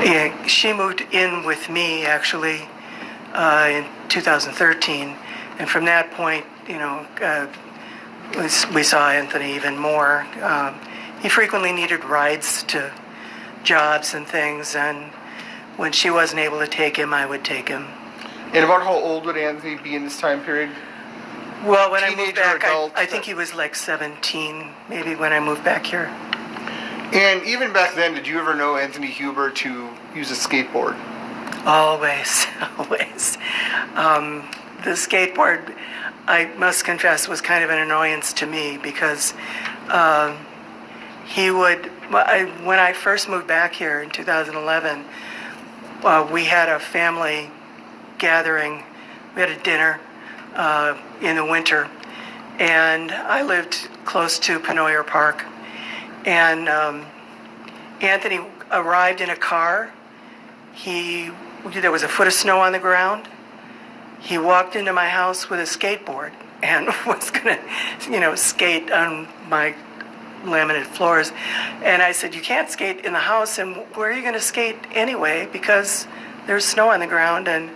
Yeah, she moved in with me actually in 2013, and from that point, we saw Anthony even more. He frequently needed rides to jobs and things, and when she wasn't able to take him, I would take him. And about how old would Anthony be in this time period? Well, when I moved back, adult, I think he was like 17, maybe, when I moved back here. And even back then, did you ever know Anthony Huber to use a skateboard? Always, always. The skateboard, I must confess, was kind of an annoyance to me because he would, when I first moved back here in 2011, we had a family gathering. We had a dinner in the winter, and I lived close to Penoyer Park. And Anthony arrived in a car. There was a foot of snow on the ground. He walked into my house with a skateboard and was going to, skate on my laminated floors. And I said, you can't skate in the house, and where are you going to skate anyway? Because there's snow on the ground. And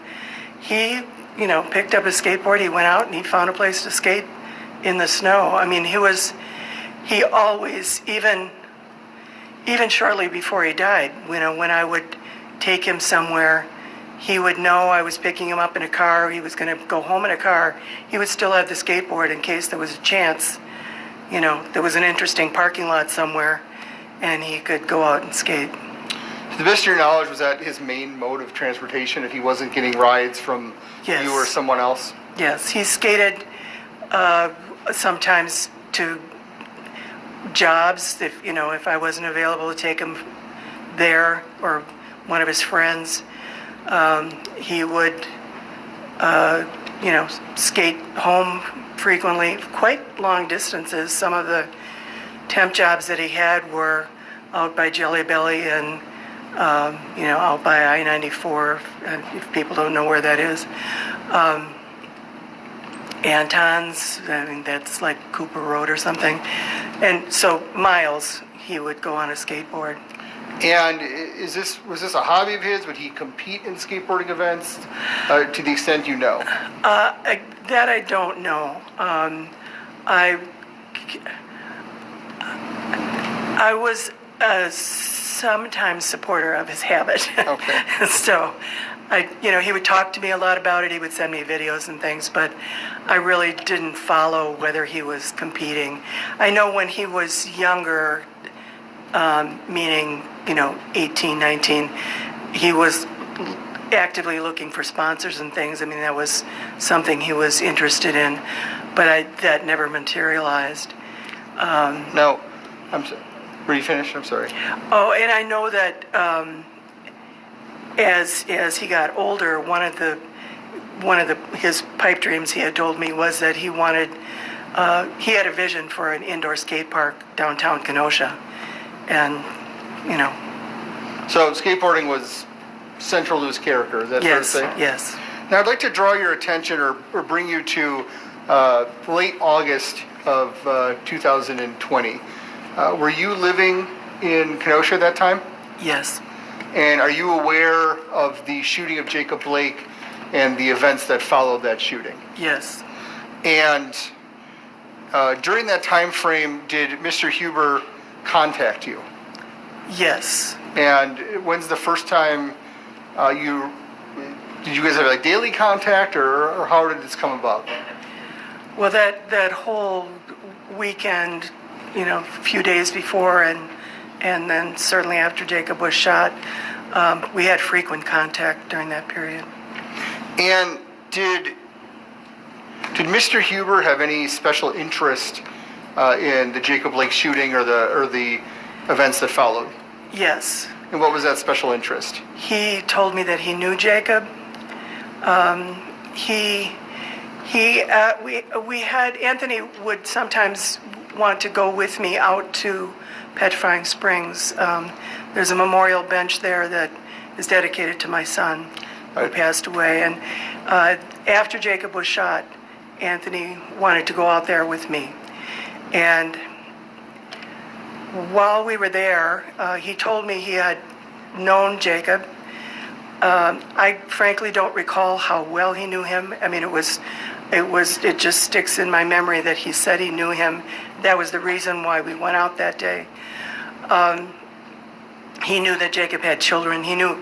he, picked up his skateboard. He went out and he found a place to skate in the snow. I mean, he always, even shortly before he died, when I would take him somewhere, he would know I was picking him up in a car, he was going to go home in a car, he would still have the skateboard in case there was a chance, there was an interesting parking lot somewhere, and he could go out and skate. To the best of your knowledge, was that his main mode of transportation if he wasn't getting rides from you or someone else? Yes, he skated sometimes to jobs if I wasn't available to take him there, or one of his friends. He would skate home frequently, quite long distances. Some of the temp jobs that he had were out by Jelly Belly and out by I-94, if people don't know where that is. Anton's, that's like Cooper Road or something. And so miles he would go on a skateboard. And was this a hobby of his? Would he compete in skateboarding events to the extent you know? That I don't know. I was sometimes supporter of his habit. Okay. So he would talk to me a lot about it. He would send me videos and things, but I really didn't follow whether he was competing. I know when he was younger, meaning 18, 19, he was actively looking for sponsors and things. I mean, that was something he was interested in, but that never materialized. No, were you finished? I'm sorry. Oh, and I know that as he got older, one of his pipe dreams, he had told me, was that he had a vision for an indoor skate park downtown Kenosha, and So skateboarding was central to his character. Is that fair to say? Yes. Now I'd like to draw your attention or bring you to late August of 2020. Were you living in Kenosha at that time? Yes. And are you aware of the shooting of Jacob Blake and the events that followed that shooting? Yes. And during that time frame, did Mr. Huber contact you? Yes. And when's the first time did you guys have like daily contact, or how did this come about? Well, that whole weekend, a few days before and then certainly after Jacob was shot, we had frequent contact during that period. And did Mr. Huber have any special interest in the Jacob Blake shooting or the events that followed? Yes. And what was that special interest? He told me that he knew Jacob. We had, Anthony would sometimes want to go with me out to Petrifying Springs. There's a memorial bench there that is dedicated to my son who passed away. And after Jacob was shot, Anthony wanted to go out there with me. And while we were there, he told me he had known Jacob. I frankly don't recall how well he knew him. I mean, it just sticks in my memory that he said he knew him. That was the reason why we went out that day. He knew that Jacob had children. He knew,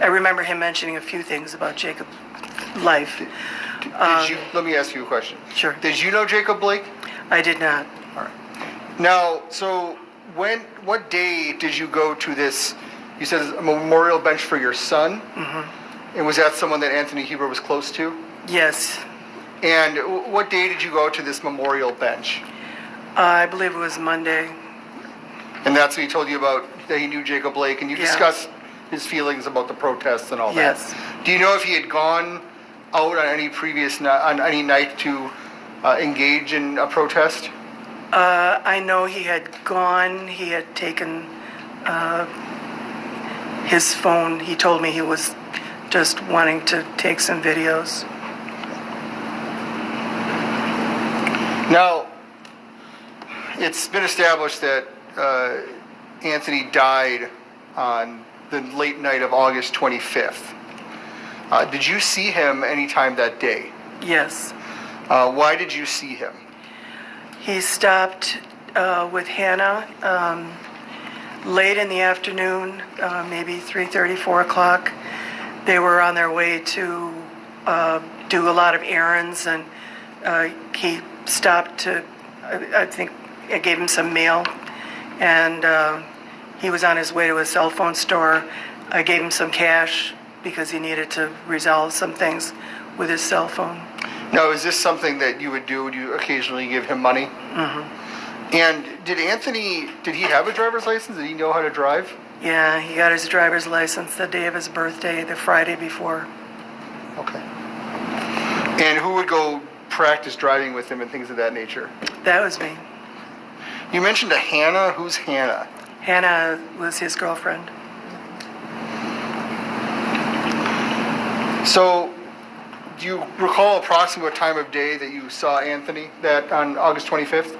I remember him mentioning a few things about Jacob's life. Let me ask you a question. Sure. Did you know Jacob Blake? I did not. All right. Now, so what day did you go to this, you said a memorial bench for your son? Mm-hmm. And was that someone that Anthony Huber was close to? Yes. And what day did you go to this memorial bench? I believe it was Monday. And that's when he told you about that he knew Jacob Blake, and you discussed his feelings about the protests and all that. Yes. Do you know if he had gone out on any night to engage in a protest? I know he had gone. He had taken his phone. He told me he was just wanting to take some videos. Now, it's been established that Anthony died on the late night of August 25th. Did you see him anytime that day? Yes. Why did you see him? He stopped with Hannah late in the afternoon, maybe 3:30, 4 o'clock. They were on their way to do a lot of errands, and he stopped to, I think I gave him some mail, and he was on his way to a cell phone store. I gave him some cash because he needed to resolve some things with his cell phone. Now, is this something that you would do? Would you occasionally give him money? Mm-hmm. And did he have a driver's license? Did he know how to drive? Yeah, he got his driver's license the day of his birthday, the Friday before. Okay. And who would go practice driving with him and things of that nature? That was me. You mentioned a Hannah. Who's Hannah? Hannah was his girlfriend. So, do you recall approximately what time of day that you saw Anthony on August 25th?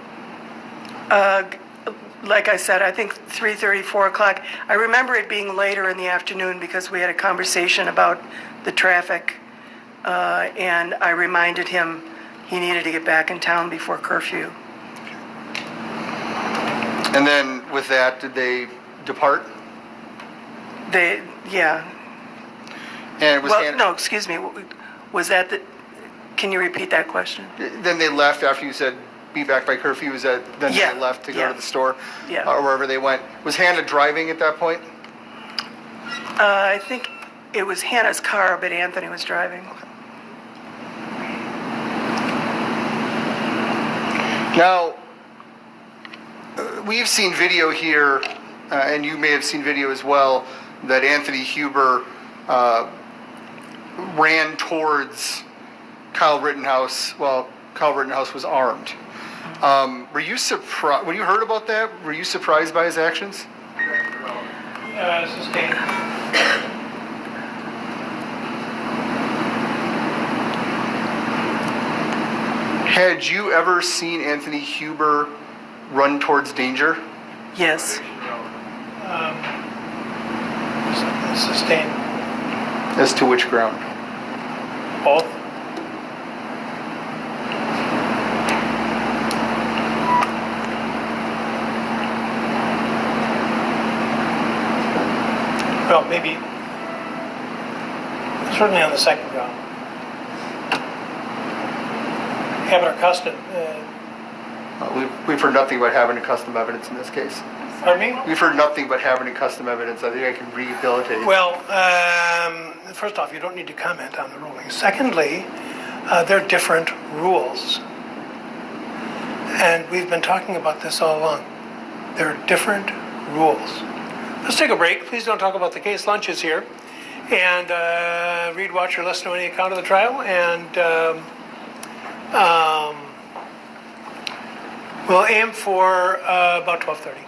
Like I said, I think 3:30, 4 o'clock. I remember it being later in the afternoon because we had a conversation about the traffic, and I reminded him he needed to get back in town before curfew. And then with that, did they depart? Yeah. And was Hannah, no, excuse me. Was that can you repeat that question? Then they left after you said be back by curfew. Was that then Yeah. they left to go to the store? Yeah. Or wherever they went? Was Hannah driving at that point? I think it was Hannah's car, but Anthony was driving. Now, we've seen video here, and you may have seen video as well, that Anthony Huber ran towards Kyle Rittenhouse while Kyle Rittenhouse was armed. Were you surprised when you heard about that? Were you surprised by his actions? Sustained. Had you ever seen Anthony Huber run towards danger? Yes. Sustained. As to which ground? Both. Well, maybe certainly on the second ground. Habit or custom. We've heard nothing but having custom evidence in this case. Pardon me? We've heard nothing but having custom evidence. I think I can rehabilitate. Well, first off, you don't need to comment on the ruling. Secondly, they're different rules. And we've been talking about this all along. They're different rules. Let's take a break. Please don't talk about the case. Lunch is here. And read, watch, or listen to any account of the trial. And we'll aim for about 12:30.